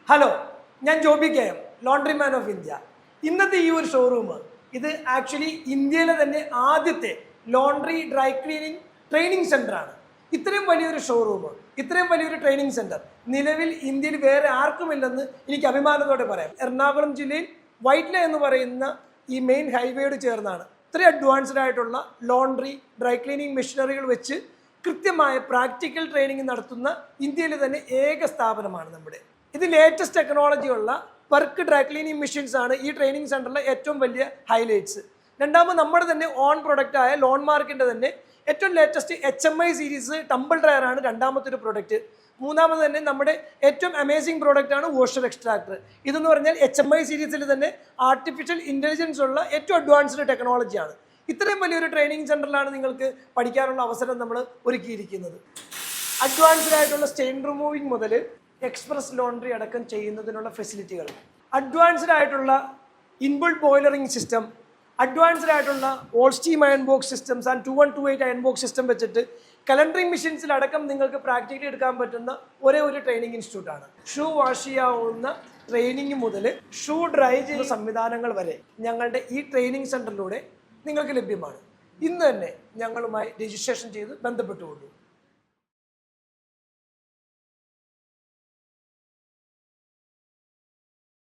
Hello, ഞാൻ Joby K M, laundry man of India. ഇന്നത്തെ ഈ ഒരു ഷോറൂം ഇത് ആക്ച്വലി ഇന്ത്യയിലെ തന്നെ ആദ്യത്തെ ലോണ്ടറി ഡ്രൈ ക്ലീനിങ് ട്രെയിനിങ് സെൻ്ററാണ്. ഇത്രയും വലിയൊരു ഷോറൂം, ഇത്രയും വലിയൊരു ട്രെയിനിങ് സെൻറ്റർ നിലവിൽ ഇന്ത്യയിൽ വേറെ ആർക്കുമില്ലെന്ന് എനിക്ക് അഭിമാനത്തോടെ പറയാം. എറണാകുളം ജില്ലയിൽ വൈറ്റ്ല എന്ന് പറയുന്ന ഈ മെയിൻ ഹൈവേയോട് ചേർന്നാണ് ഇത്രയും അഡ്വാൻസ്ഡ് ആയിട്ടുള്ള ലോണ്ടറി ഡ്രൈ ക്ലീനിങ് മെഷീനറികൾ വെച്ച് കൃത്യമായ പ്രാക്ടിക്കൽ ട്രെയിനിങ് നടത്തുന്ന ഇന്ത്യയിലെ തന്നെ ഏക സ്ഥാപനമാണ് നമ്മുടെ. ഇത് ലേറ്റസ്റ്റ് ടെക്നോളജി ഉള്ള വർക്ക് ഡ്രൈ ക്ലീനിങ് മെഷീൻസ് ആണ് ഈ ട്രെയിനിങ് സെൻറ്ററിലെ ഏറ്റവും വലിയ ഹൈലൈറ്റ്സ്. രണ്ടാമത് നമ്മുടെ തന്നെ ഓൺ പ്രൊഡക്റ്റ് ആയ ലോൺ മാർക്കിൻ്റെ തന്നെ ഏറ്റവും latest HMI series tumble dryer ആണ് രണ്ടാമത്തെ ഒരു പ്രൊഡക്റ്റ്. മൂന്നാമത് തന്നെ നമ്മുടെ ഏറ്റവും അമേസിംഗ് പ്രോഡക്റ്റ് ആണ് വാഷർ എക്സ്ട്രാക്ടർ. ഇതെന്ന് പറഞ്ഞാൽ HMI സീരീസിൽ തന്നെ ആർട്ടിഫിഷ്യൽ ഇൻ്റലിജൻസ് ഉള്ള ഏറ്റവും അഡ്വാൻസ്ഡ് ടെക്നോളജിയാണ്. ഇത്രയും വലിയൊരു ട്രെയിനിങ് സെൻറ്ററിലാണ് നിങ്ങൾക്ക് പഠിക്കാനുള്ള അവസരം നമ്മൾ ഒരുക്കിയിരിക്കുന്നത്. അഡ്വാൻസ്ഡ് ആയിട്ടുള്ള സ്റ്റെയിൻ റിമൂവിങ് മുതൽ എക്സ്പ്രസ് ലോണ്ടറി അടക്കം ചെയ്യുന്നതിനുള്ള ഫെസിലിറ്റികൾ, അഡ്വാൻസ്ഡ് ആയിട്ടുള്ള ഇൻബിൾട്ട് ബോയിലറിംഗ് സിസ്റ്റം, അഡ്വാൻസ്ഡ് ആയിട്ടുള്ള all steam iron box systems and 2128 iron box system വെച്ചിട്ട് കലണ്ടറിംഗ് മെഷീൻസിലടക്കം നിങ്ങൾക്ക് പ്രാക്ടിക്കലി എടുക്കാൻ പറ്റുന്ന ഒരേ ഒരു ട്രെയിനിങ് ഇൻസ്റ്റിറ്റ്യൂട്ടാണ്. ഷൂ വാഷ് ചെയ്യാവുന്ന ട്രെയിനിങ് മുതൽ ഷൂ ഡ്രൈ ചെയ്യുന്ന സംവിധാനങ്ങൾ വരെ ഞങ്ങളുടെ ഈ ട്രെയിനിങ് സെൻറ്ററിലൂടെ നിങ്ങൾക്ക് ലഭ്യമാണ്. ഇന്ന് തന്നെ ഞങ്ങളുമായി രജിസ്ട്രേഷൻ ചെയ്ത് ബന്ധപ്പെട്ടുകൊള്ളൂ.